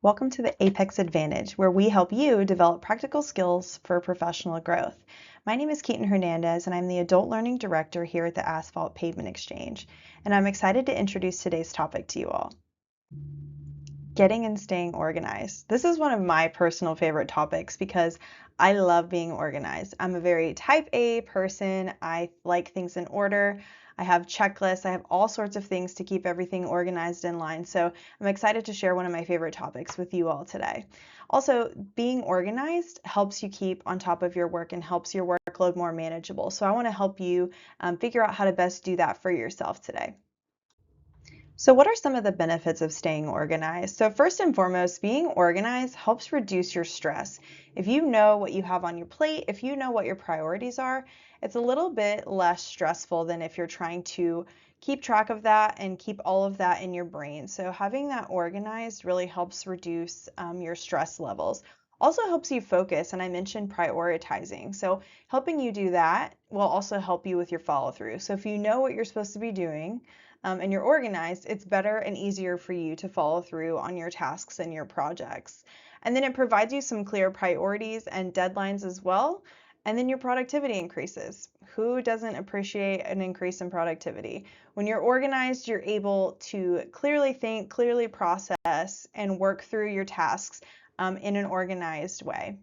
Welcome to the Apex Advantage, where we help you develop practical skills for professional growth. My name is Keaton Hernandez, and I'm the Adult Learning Director here at the Asphalt Pavement Exchange, and I'm excited to introduce today's topic to you all. Getting and staying organized. This is one of my personal favorite topics because I love being organized. I'm a very type A person. I like things in order. I have checklists. I have all sorts of things to keep everything organized in line. So I'm excited to share one of my favorite topics with you all today. Also, being organized helps you keep on top of your work and helps your workload more manageable. So I want to help you figure out how to best do that for yourself today. So what are some of the benefits of staying organized? So first and foremost, being organized helps reduce your stress. If you know what you have on your plate, if you know what your priorities are, it's a little bit less stressful than if you're trying to keep track of that and keep all of that in your brain. So having that organized really helps reduce your stress levels. Also helps you focus, and I mentioned prioritizing. So helping you do that will also help you with your follow through. So if you know what you're supposed to be doing, and you're organized, it's better and easier for you to follow through on your tasks and your projects. And then it provides you some clear priorities and deadlines as well. And then your productivity increases. Who doesn't appreciate an increase in productivity? When you're organized, you're able to clearly think, clearly process, and work through your tasks in an organized way.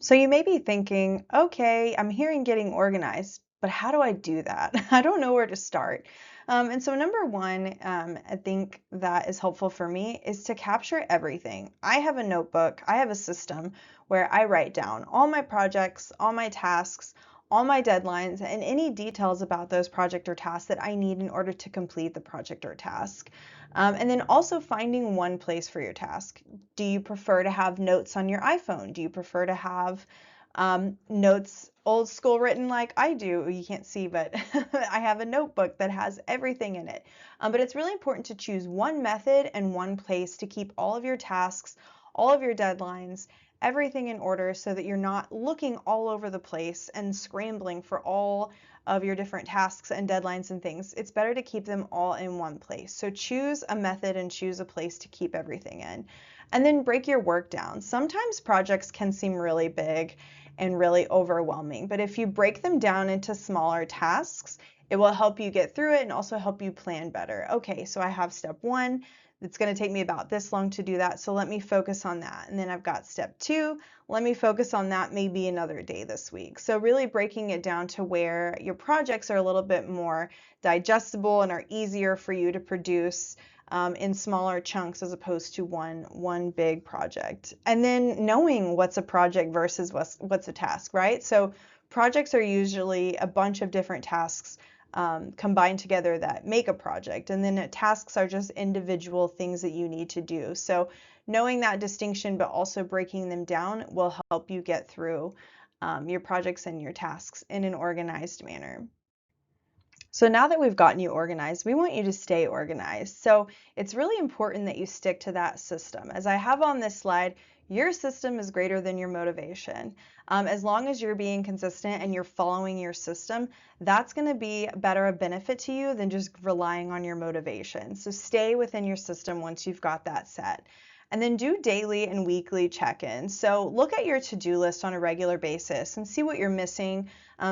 So you may be thinking, okay, I'm hearing getting organized, but how do I do that? I don't know where to start. And so number one, I think that is helpful for me is to capture everything. I have a notebook, I have a system where I write down all my projects, all my tasks, all my deadlines, and any details about those project or tasks that I need in order to complete the project or task. And then also finding one place for your task. Do you prefer to have notes on your iPhone? Do you prefer to have notes old school written like I do? You can't see, but I have a notebook that has everything in it. But it's really important to choose one method and one place to keep all of your tasks, all of your deadlines, everything in order so that you're not looking all over the place and scrambling for all of your different tasks and deadlines and things. It's better to keep them all in one place. So choose a method and choose a place to keep everything in. And then break your work down. Sometimes projects can seem really big and really overwhelming, but if you break them down into smaller tasks, it will help you get through it and also help you plan better. Okay, so I have step one. It's going to take me about this long to do that, so let me focus on that. And then I've got step two. Let me focus on that maybe another day this week. So really breaking it down to where your projects are a little bit more digestible and are easier for you to produce in smaller chunks as opposed to one big project. And then knowing what's a project versus what's a task, right? So projects are usually a bunch of different tasks combined together that make a project. And then tasks are just individual things that you need to do. So knowing that distinction, but also breaking them down will help you get through your projects and your tasks in an organized manner. So now that we've gotten you organized, we want you to stay organized. So it's really important that you stick to that system. As I have on this slide, your system is greater than your motivation. As long as you're being consistent and you're following your system, that's going to be better a benefit to you than just relying on your motivation. So stay within your system once you've got that set. And then do daily and weekly check-ins. So look at your to-do list on a regular basis and see what you're missing.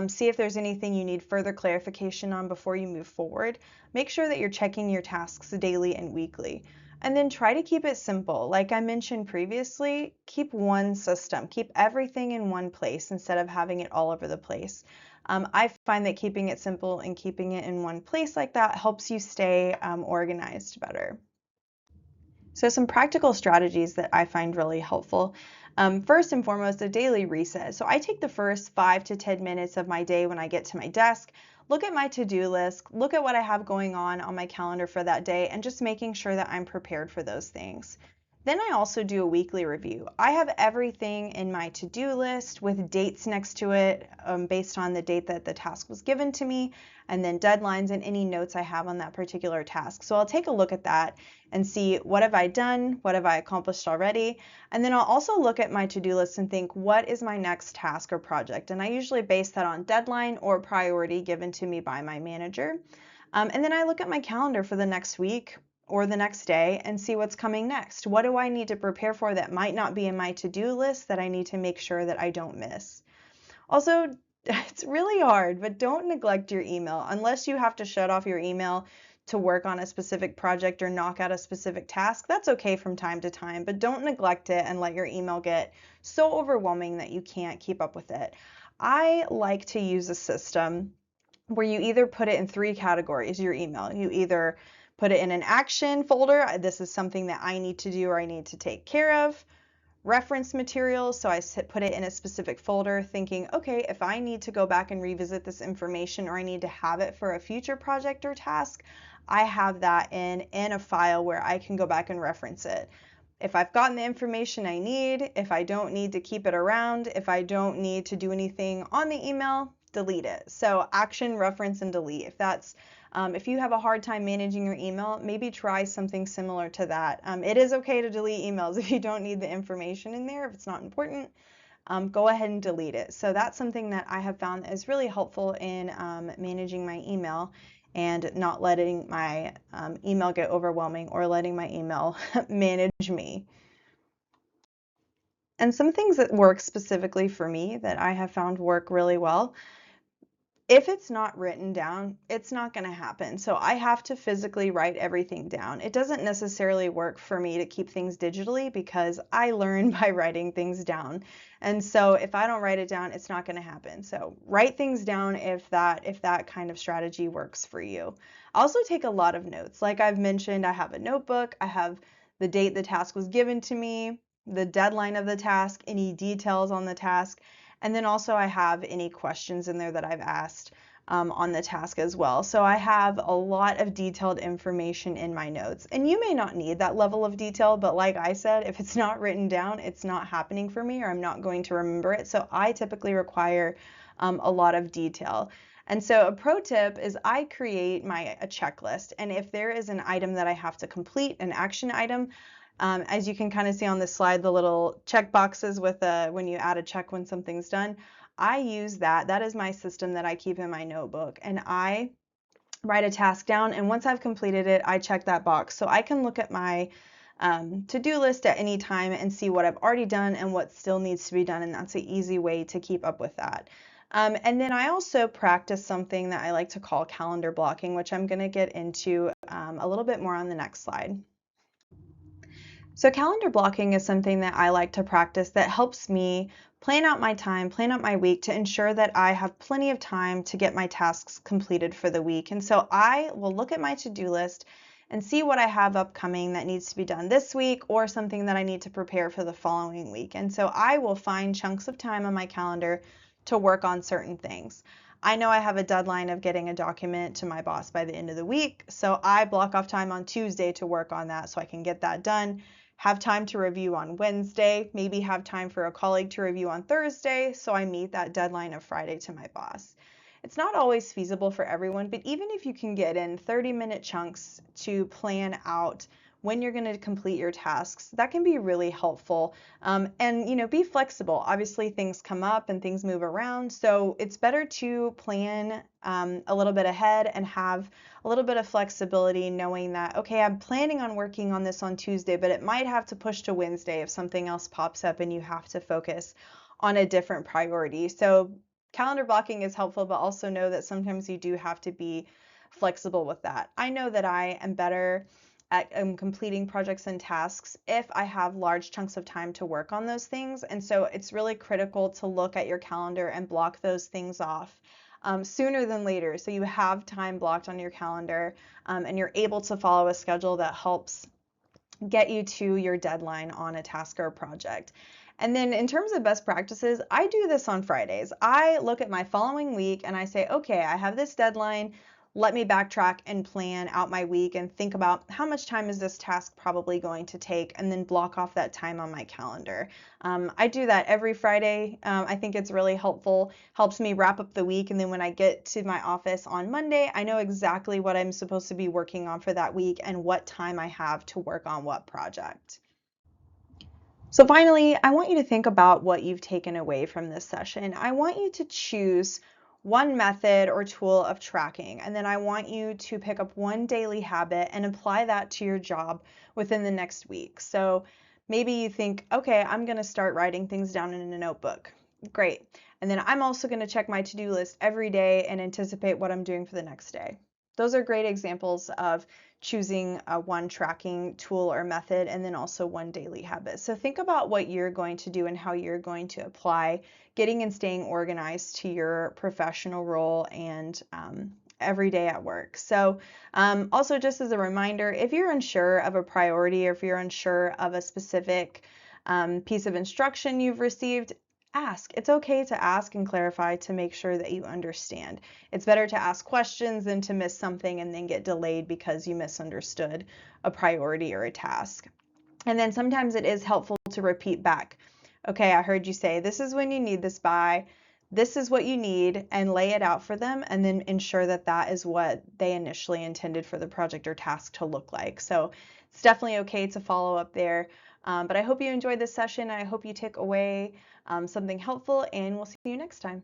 See if there's anything you need further clarification on before you move forward. Make sure that you're checking your tasks daily and weekly. And then try to keep it simple. Like I mentioned previously, keep one system. Keep everything in one place instead of having it all over the place. I find that keeping it simple and keeping it in one place like that helps you stay organized better. So some practical strategies that I find really helpful. First and foremost, a daily reset. So I take the first 5 to 10 minutes of my day when I get to my desk, look at my to-do list, look at what I have going on my calendar for that day, and just making sure that I'm prepared for those things. Then I also do a weekly review. I have everything in my to-do list with dates next to it based on the date that the task was given to me, and then deadlines and any notes I have on that particular task. So I'll take a look at that and see what have I done, what have I accomplished already, and then I'll also look at my to-do list and think what is my next task or project, and I usually base that on deadline or priority given to me by my manager. And then I look at my calendar for the next week, or the next day and see what's coming next. What do I need to prepare for that might not be in my to-do list that I need to make sure that I don't miss? Also, it's really hard, but don't neglect your email unless you have to shut off your email to work on a specific project or knock out a specific task. That's okay from time to time, but don't neglect it and let your email get so overwhelming that you can't keep up with it. I like to use a system where you either put it in three categories, your email. You either put it in an action folder, this is something that I need to do or I need to take care of. Reference materials, so I put it in a specific folder thinking, okay, if I need to go back and revisit this information or I need to have it for a future project or task, I have that in a file where I can go back and reference it. If I've gotten the information I need, if I don't need to keep it around, if I don't need to do anything on the email, delete it. So action, reference, and delete. If you have a hard time managing your email, maybe try something similar to that. It is okay to delete emails if you don't need the information in there, if it's not important. Go ahead and delete it. So that's something that I have found is really helpful in managing my email and not letting my email get overwhelming or letting my email manage me. And some things that work specifically for me that I have found work really well, if it's not written down, it's not going to happen. So I have to physically write everything down. It doesn't necessarily work for me to keep things digitally because I learn by writing things down. And so if I don't write it down, it's not going to happen. So write things down if that kind of strategy works for you. Also take a lot of notes. Like I've mentioned, I have a notebook. I have the date the task was given to me, the deadline of the task, any details on the task. And then also I have any questions in there that I've asked on the task as well. So I have a lot of detailed information in my notes. And you may not need that level of detail, but like I said, if it's not written down, it's not happening for me or I'm not going to remember it. So I typically require a lot of detail. And so a pro tip is I create a checklist. And if there is an item that I have to complete, an action item, as you can kind of see on this slide, the little check boxes with when you add a check when something's done, I use that. That is my system that I keep in my notebook. And I write a task down, and once I've completed it, I check that box. So I can look at my to-do list at any time and see what I've already done and what still needs to be done. And that's an easy way to keep up with that. And then I also practice something that I like to call calendar blocking, which I'm going to get into a little bit more on the next slide. So calendar blocking is something that I like to practice that helps me plan out my time, plan out my week to ensure that I have plenty of time to get my tasks completed for the week. And so I will look at my to-do list and see what I have upcoming that needs to be done this week or something that I need to prepare for the following week. And so I will find chunks of time on my calendar to work on certain things. I know I have a deadline of getting a document to my boss by the end of the week, so I block off time on Tuesday to work on that so I can get that done. Have time to review on Wednesday, maybe have time for a colleague to review on Thursday, so I meet that deadline of Friday to my boss. It's not always feasible for everyone, but even if you can get in 30-minute chunks to plan out when you're going to complete your tasks, that can be really helpful. And be flexible. Obviously, things come up and things move around, so it's better to plan a little bit ahead and have a little bit of flexibility, knowing that, okay, I'm planning on working on this on Tuesday, but it might have to push to Wednesday if something else pops up and you have to focus on a different priority. So calendar blocking is helpful, but also know that sometimes you do have to be flexible with that. I know that I am better at completing projects and tasks if I have large chunks of time to work on those things. And so it's really critical to look at your calendar and block those things off sooner than later. So you have time blocked on your calendar and you're able to follow a schedule that helps get you to your deadline on a task or a project. And then in terms of best practices, I do this on Fridays. I look at my following week and I say, okay, I have this deadline. Let me backtrack and plan out my week and think about how much time is this task probably going to take, and then block off that time on my calendar. I do that every Friday. I think it's really helpful, helps me wrap up the week, and then when I get to my office on Monday, I know exactly what I'm supposed to be working on for that week and what time I have to work on what project. So finally, I want you to think about what you've taken away from this session. I want you to choose one method or tool of tracking, and then I want you to pick up one daily habit and apply that to your job within the next week. So maybe you think, okay, I'm going to start writing things down in a notebook. Great. And then I'm also going to check my to-do list every day and anticipate what I'm doing for the next day. Those are great examples of choosing one tracking tool or method, and then also one daily habit. So think about what you're going to do and how you're going to apply getting and staying organized to your professional role and every day at work. So also just as a reminder, if you're unsure of a priority or if you're unsure of a specific piece of instruction you've received, ask. It's okay to ask and clarify to make sure that you understand. It's better to ask questions than to miss something and then get delayed because you misunderstood a priority or a task. And then sometimes it is helpful to repeat back. Okay, I heard you say this is when you need this by, this is what you need, and lay it out for them, and then ensure that that is what they initially intended for the project or task to look like. So it's definitely okay to follow up there. But I hope you enjoyed this session. I hope you take away something helpful, and we'll see you next time.